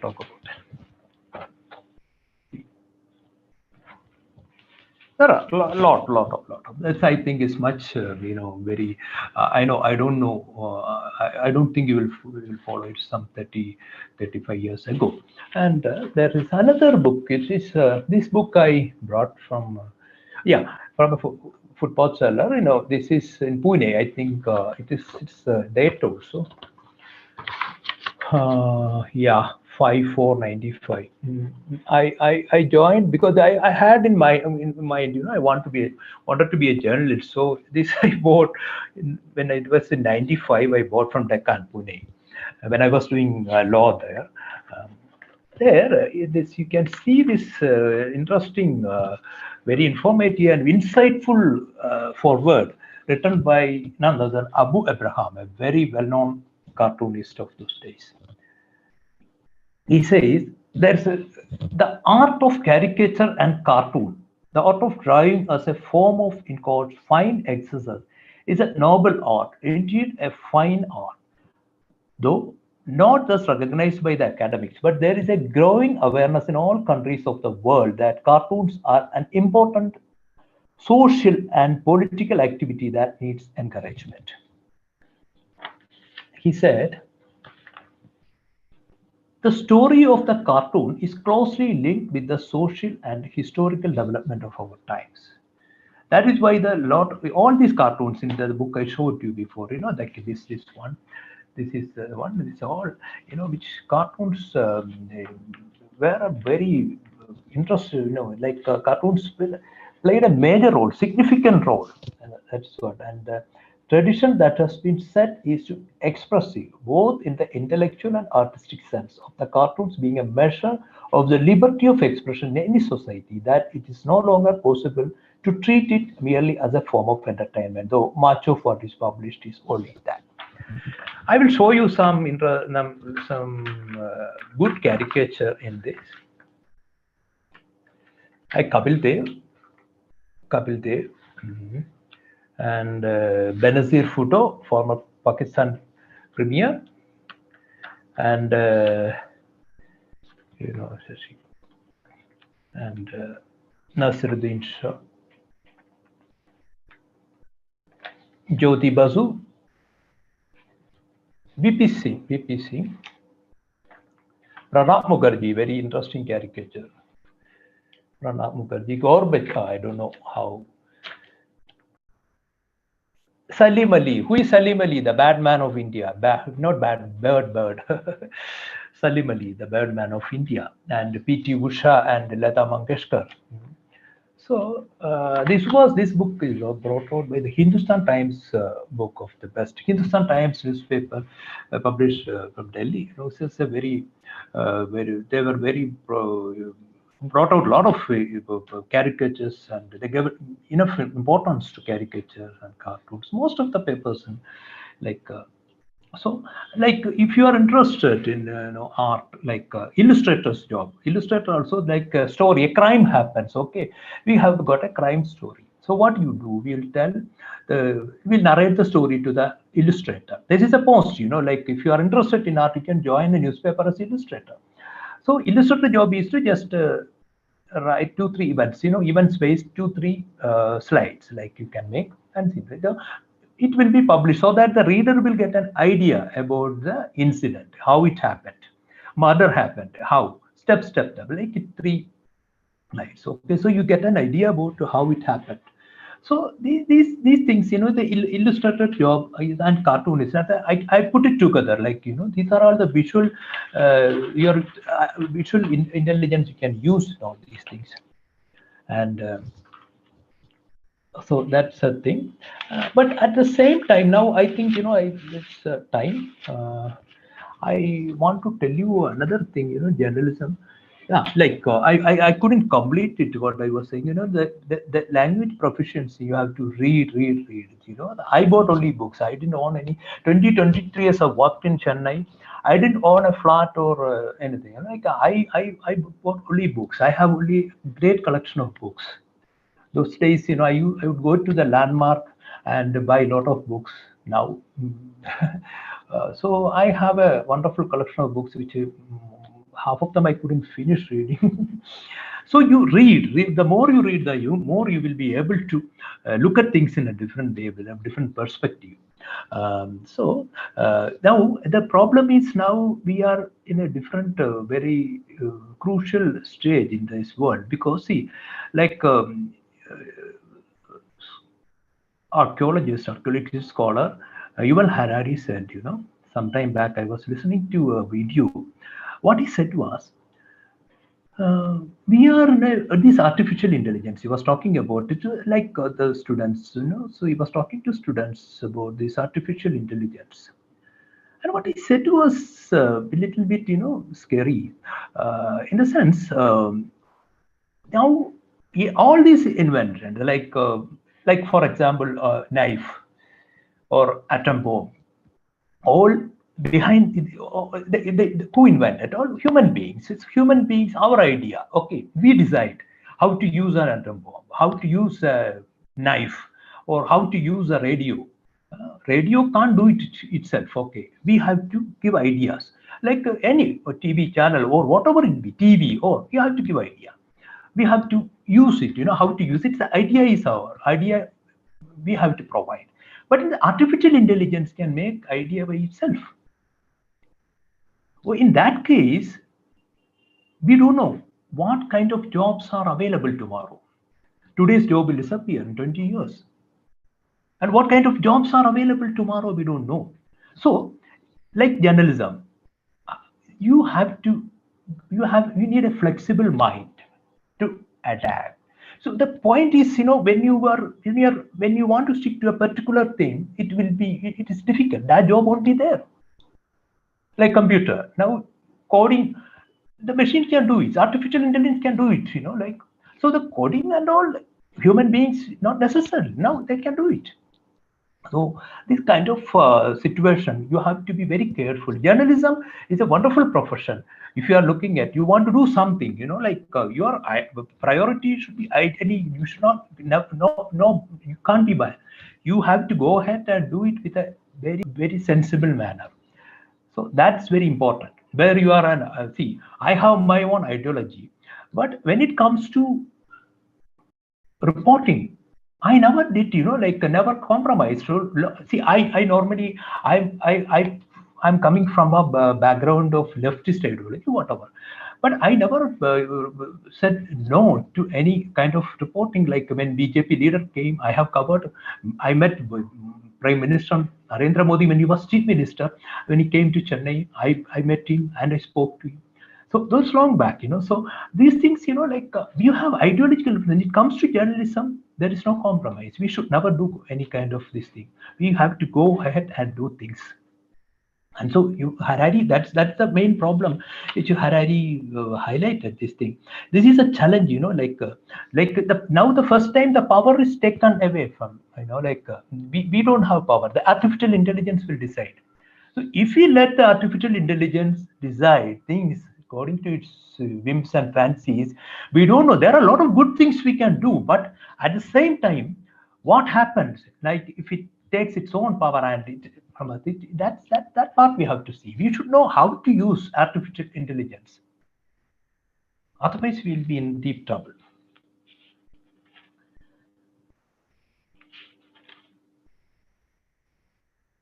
There are a lot of this. I think is much, very. I know. I don't know. I don't think you will follow it some 35 years ago. And there is another book. It is this book I brought from, from a footpath seller. This is in Pune. I think it's date also. 5495. I joined because I had in mind, I wanted to be a journalist. So this I bought when it was in 95. I bought from Deccan, Pune, when I was doing law there. You can see this interesting, very informative and insightful foreword written by none other than Abu Abraham, a very well-known cartoonist of those days. He says the art of caricature and cartoon, the art of drawing as a form of, in quotes, fine exercise, is a noble art, indeed a fine art, though not just recognized by the academics, but there is a growing awareness in all countries of the world that cartoons are an important social and political activity that needs encouragement. He said, the story of the cartoon is closely linked with the social and historical development of our times. That is why all these cartoons in the book I showed you before, like this one, this is the one, this is all, which cartoons were very interesting, cartoons played a major role, significant role. That's what. And the tradition that has been set is expressive, both in the intellectual and artistic sense of the cartoons being a measure of the liberty of expression in any society, that it is no longer possible to treat it merely as a form of entertainment, though much of what is published is only that. I will show you some good caricature in this. Kapil Dev, and Benazir Bhutto, former Pakistan premier, and Nasiruddin Shah, Jyoti Basu, VP Singh, Pranab Mukherjee, very interesting caricature. Pranab Mukherjee, Gorbeka, I don't know how. Salim Ali, who is Salim Ali, the bad man of India? Not bad, bird. Salim Ali, the bad man of India, and P.T. Usha and Lata Mangeshkar. So this book is brought out by the Hindustan Times book of the best Hindustan Times newspaper published from Delhi. It's a very they were very brought out a lot of caricatures, and they gave enough importance to caricatures and cartoons. Most of the papers and like. So, like, if you are interested in art, like illustrator's job, illustrator also like a story, a crime happens. Okay, we have got a crime story. So what you do, we'll narrate the story to the illustrator. This is a post, like if you are interested in art, you can join the newspaper as illustrator. So illustrator job is to just write 2-3 events, events based 2-3 slides, like you can make and see. It will be published so that the reader will get an idea about the incident, how it happened, murder happened, how, step, like 3 slides. Okay, so you get an idea about how it happened. So these things, the illustrator job and cartoonist, I put it together, like, these are all the visual, your visual intelligence you can use in all these things. And so that's a thing, but at the same time, now I think it's time. I want to tell you another thing. Journalism. Yeah, like I couldn't complete it. What I was saying, the language proficiency, you have to read. I bought only books. I didn't own any. 23 years I worked in Chennai. I didn't own a flat or anything. Like I bought only books. I have only great collection of books. Those days, I would go to the landmark and buy a lot of books now. So I have a wonderful collection of books, which half of them I couldn't finish reading. So you read. The more you read, the more you will be able to look at things in a different way, with a different perspective. So now the problem is, now we are in a different, very crucial stage in this world, because see, like archaeologist scholar Yuval Harari said, sometime back I was listening to a video. What he said was, we are in this artificial intelligence. He was talking about it, like the students, So he was talking to students about this artificial intelligence. And what he said was a little bit, scary, in the sense, now all these inventions, like for example, knife or atom bomb, all behind who invented? All human beings. It's human beings, our idea. Okay, we decide how to use an atom bomb, how to use a knife, or how to use a radio. Radio can't do it itself. Okay, we have to give ideas, like any TV channel or whatever it be, TV, or you have to give idea. We have to use it, how to use it. The idea is our idea, we have to provide. But the artificial intelligence can make idea by itself. Well, in that case, we don't know what kind of jobs are available tomorrow. Today's job will disappear in 20 years. And what kind of jobs are available tomorrow, we don't know. So, like journalism, you need a flexible mind to adapt. So the point is, when you want to stick to a particular thing, it is difficult. That job won't be there. Like computer, now coding, the machine can do it. Artificial intelligence can do it. So the coding and all, human beings not necessary. Now they can do it. So this kind of situation, you have to be very careful. Journalism is a wonderful profession. If you are looking at, you want to do something, your priority should be ideally, you should not, no, you can't be bad. You have to go ahead and do it with a very, very sensible manner. So that's very important. Where you are, see, I have my own ideology, but when it comes to reporting, I never did, never compromised. So see, I normally, I I'm coming from a background of leftist ideology, whatever. But I never said no to any kind of reporting. Like when BJP leader came, I have covered. I met with Prime Minister Narendra Modi when he was Chief Minister. When he came to Chennai, I met him and I spoke to him. So those long back, so these things, like you have ideological, when it comes to journalism, there is no compromise. We should never do any kind of this thing. We have to go ahead and do things. And so Harari, that's the main problem which Harari highlighted this thing. This is a challenge, now the first time the power is taken away from, we don't have power. The artificial intelligence will decide. So if we let the artificial intelligence decide things according to its whims and fancies, we don't know. There are a lot of good things we can do, but at the same time, what happens? Like if it takes its own power and that part we have to see. We should know how to use artificial intelligence. Otherwise, we'll be in deep trouble.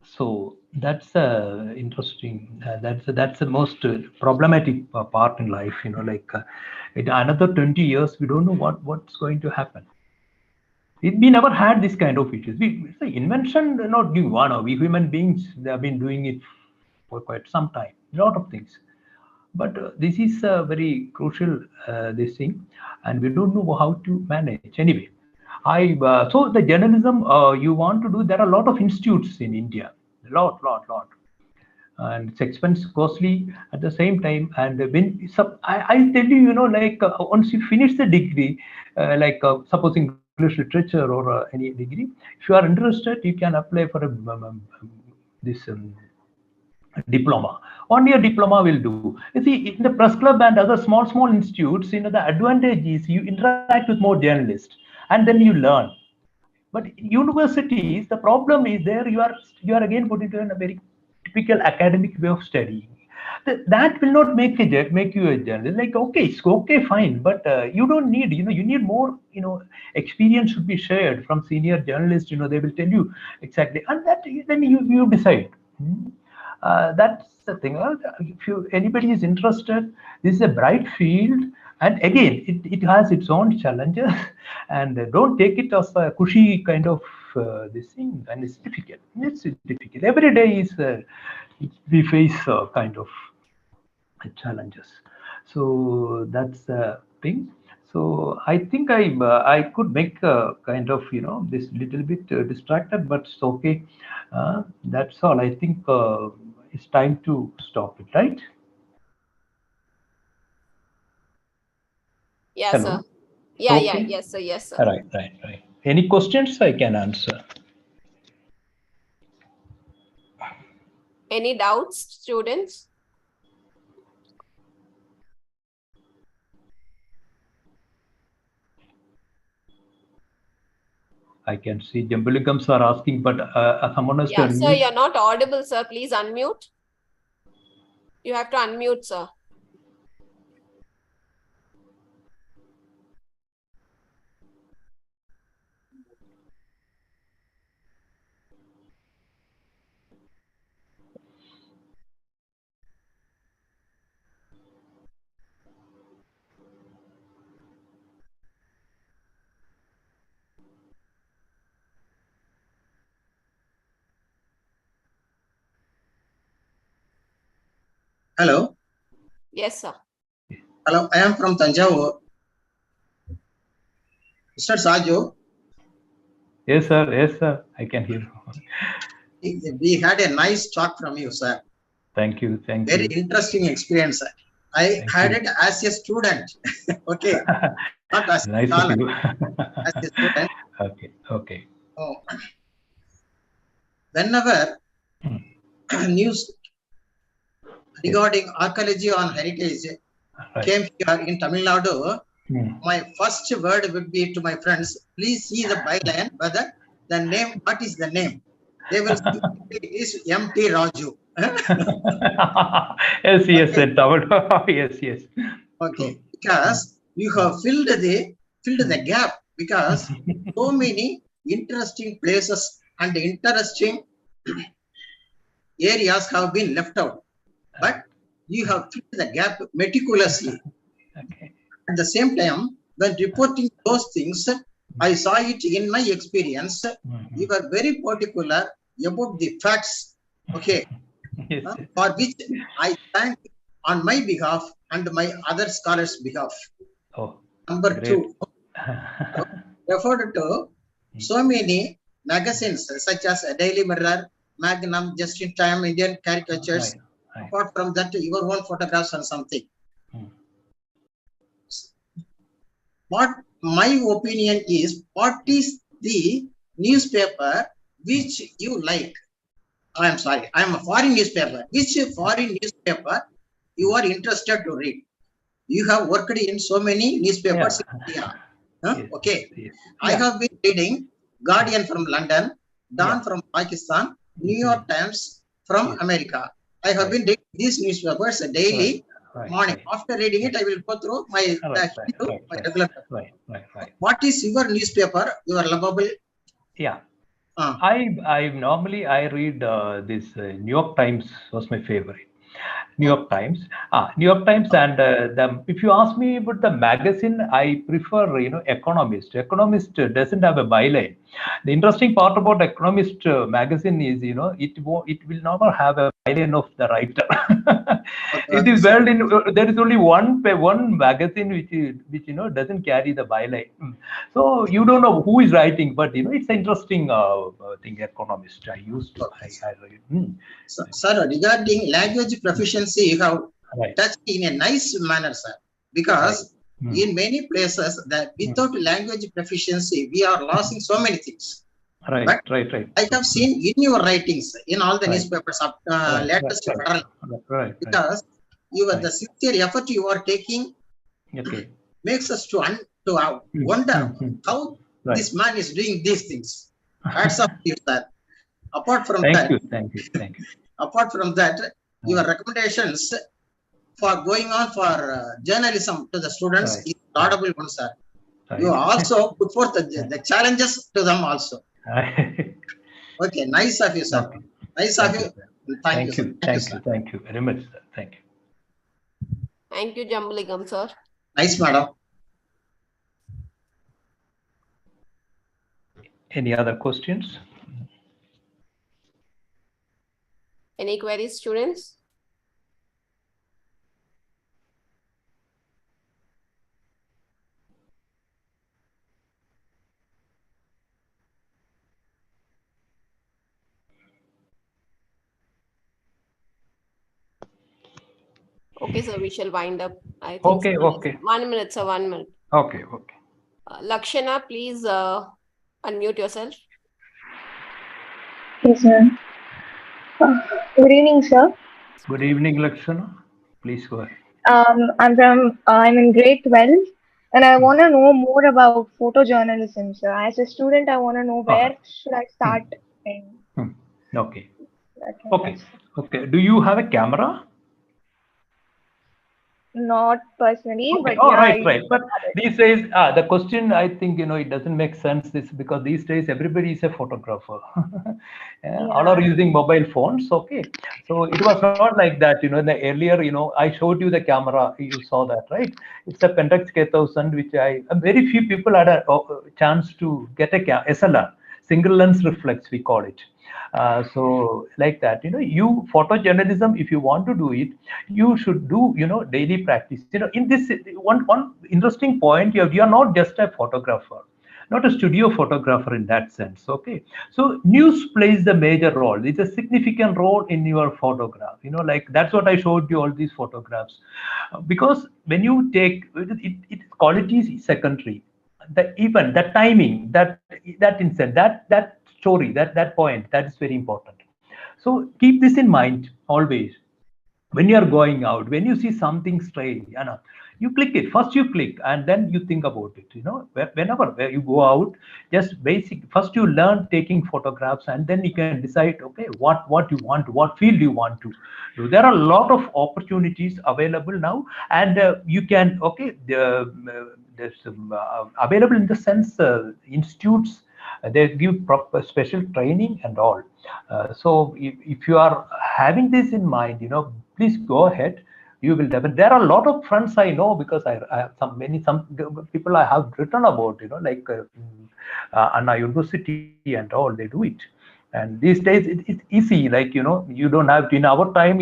So that's interesting. That's the most problematic part in life. In another 20 years, we don't know what's going to happen. We never had this kind of issues. Invention, not new one. We human beings, they have been doing it for quite some time. A lot of things. But this is a very crucial this thing, and we don't know how to manage. Anyway, so the journalism you want to do. There are a lot of institutes in India. Lot, and it's expensive, costly at the same time. And when I tell you, once you finish the degree, supposing English literature or any degree, if you are interested, you can apply for this diploma. 1 year diploma will do. You see, in the press club and other small institutes, the advantage is you interact with more journalists and then you learn. But universities, the problem is there you are again put into a very typical academic way of studying. That will not make you a journalist. Like, okay, it's okay, fine, but you don't need, you need more, experience should be shared from senior journalists. They will tell you exactly, and that then you decide. That's the thing. If anybody is interested, this is a bright field. And again, it has its own challenges, and don't take it as a cushy kind of this thing. And it's difficult. It's difficult. Every day is we face kind of challenges. So that's the thing. So I think I could make kind of this little bit distracted, but it's okay. That's all. I think it's time to stop it, right? Yeah, Hello? sir. Yeah, Okay. yes, sir. Yes, sir. Right. Any questions I can answer? Any doubts, students? I can see Jambuligams are asking, but someone has to unmute. Sir, you're not audible, sir. Please unmute. You have to unmute, sir. Hello. Yes, sir. Hello, I am from Tanjavur. Mr. Saju. Yes, sir. I can hear you. We had a nice talk from you, sir. Thank you. Very interesting experience. I had it as a student. Okay. Not as nice a of you. as a student. Okay. Oh. Whenever news regarding archaeology on heritage came here in Tamil Nadu, my first word would be to my friends, please see the byline, whether the name, what is the name? They will see it is M.T. Raju. Yes, okay. Yes. Okay, because you have filled the gap, because so many interesting places and interesting areas have been left out, but you have filled the gap meticulously. Okay. At the same time, when reporting those things, I saw it in my experience. You were very particular about the facts, okay, Yes. for which I thank on my behalf and my other scholars' behalf. Oh, Number great. 2, referred to so many magazines such as Daily Mirror, Magnum, Just in Time, Indian Caricatures. Right. Apart from that, your own photographs and something. What my opinion is, what is the newspaper which you like? I am sorry, I am a foreign newspaper. Which foreign newspaper you are interested to read? You have worked in so many newspapers in India. Yes, Okay. yes. I have been reading Guardian from London, Dawn from Pakistan, New York Times from America. I have been reading these newspapers daily. Morning. After reading it, I will go through my regular. Right. What is your newspaper? Your lovable? Yeah. I normally read this New York Times was my favorite. New York Times, and if you ask me about the magazine, I prefer Economist. Economist doesn't have a byline. The interesting part about Economist magazine is it will never have a byline of the writer. It is well in there is only one magazine which doesn't carry the byline. So you don't know who is writing, but it's an interesting thing. Economist I used to I read. Sir, regarding language proficiency, you have touched in a nice manner, sir. Because in many places, that without language proficiency, we are losing so many things. Right. I have seen in your writings, in all the newspapers of latest federal, because the sincere effort you are taking makes us to wonder how this man is doing these things. Hats off to you, sir. Apart from Thank you. Apart from that, your recommendations for going on for journalism to the students is laudable one, sir. You also put forth the challenges to them also. Okay, nice of you, sir. Nice of you. Thank you. Thank you very much, sir. Thank you. Thank you, Jambuligam, sir. Nice, madam. Any other questions? Any queries, students? Okay, sir, we shall wind up. I think Okay. 1 minute, sir, 1 minute. Okay. Lakshana, please unmute yourself. Yes, sir. Good evening, sir. Good evening, Lakshana. Please go ahead. I'm in grade 12, and I want to know more about photojournalism, sir. As a student, I want to know where should I start. Okay. Do you have a camera? Not personally, but right. But these days, the question, I think, it doesn't make sense. This because these days everybody is a photographer. All are using mobile phones. Okay, so it was not like that. In the earlier, I showed you the camera. You saw that, right? It's a Pentax K1000, which very few people had a chance to get a SLR, single lens reflex, we call it. So like that, you photojournalism, if you want to do it, you should do, daily practice. In this one interesting point, you are not just a photographer, not a studio photographer in that sense. Okay, so news plays the major role. It's a significant role in your photograph. Like that's what I showed you all these photographs, because when you take it quality is secondary. The event, the timing, that instant, that story, that point, that is very important. So keep this in mind always. When you are going out, when you see something strange, you click it. First you click and then you think about it. Whenever you go out, just basic. First you learn taking photographs, and then you can decide, okay, what you want, what field you want to do. There are a lot of opportunities available now, and you can, there's available in the sense institutes They give proper special training and all. So if you are having this in mind, please go ahead. You will definitely. There are a lot of friends I know, because I have some people I have written about, like Anna University and all. They do it. And these days it's easy, like you don't have to, in our time,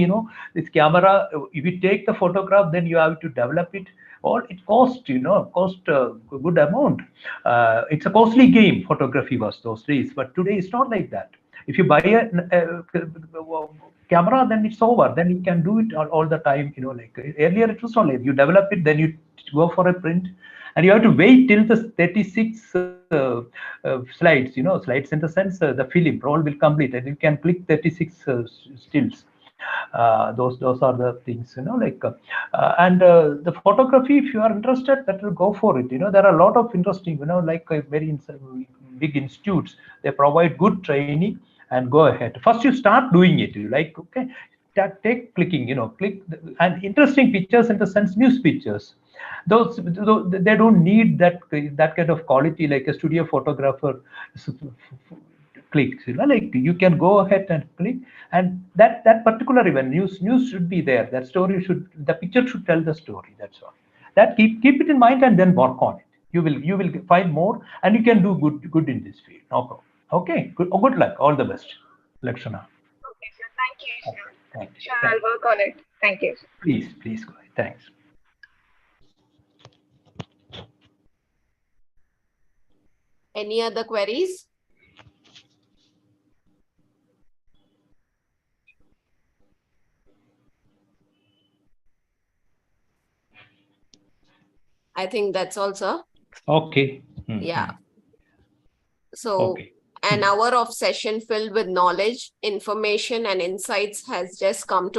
this camera, if you take the photograph, then you have to develop it, or it cost a good amount. It's a costly game. Photography was those days, but today it's not like that. If you buy a camera, then it's over, then you can do it all the time. Like earlier it was only, you develop it, then you go for a print, and you have to wait till the 36 slides, slides in the sense, the film roll will complete, and you can click 36 stills. Those are the things, and the photography, if you are interested, that will go for it. There are a lot of interesting, like very big institutes, they provide good training, and go ahead. First you start doing it, like, okay, take clicking, click and interesting pictures, in the sense news pictures. Those they don't need that kind of quality like a studio photographer clicks. Like you can go ahead and click, and that particular event, news should be there. That story the picture should tell the story. That's all. That keep it in mind, and then work on it. You will find more, and you can do good in this field. No problem. Okay. Good luck. All the best, Lakshana. Okay, sir. Thank you, sir. Thank you. Sure, I'll work on it. Thank you. Please go ahead. Thanks. Any other queries? I think that's all, sir. Okay. Yeah. So Okay. an hour of session filled with knowledge, information, and insights has just come to